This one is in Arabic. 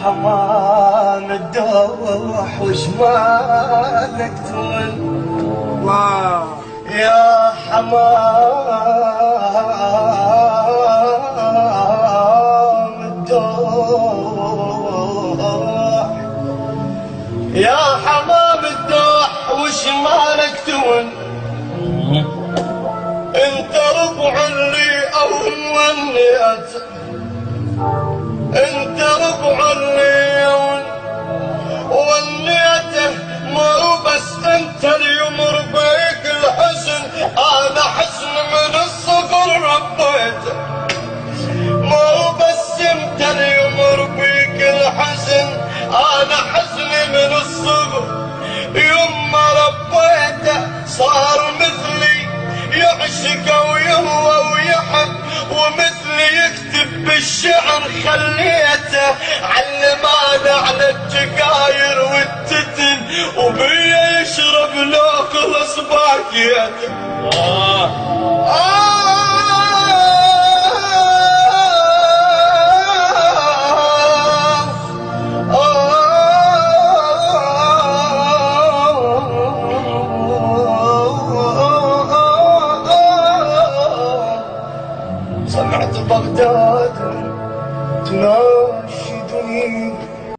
حمام الدوح وشمالك تون. يا حمام الدوح، يا حمام الدوح وشمالك تون. انت ربع اللي او ونيت، انت ربع اللي ونيته. مو بس انت اليوم ربيك الحزن، انا حزن من الصغر ربيته. مو بس انت اليوم ربيك الحزن، انا حزن من الصغر. يوم ما ربيته صار مثلي يعشق ويهوى ويحب، ومثلي يكتب بالشعر خليته. علمانه على الجقاير والتتن، وبيا يشرب لو خلص باكيته.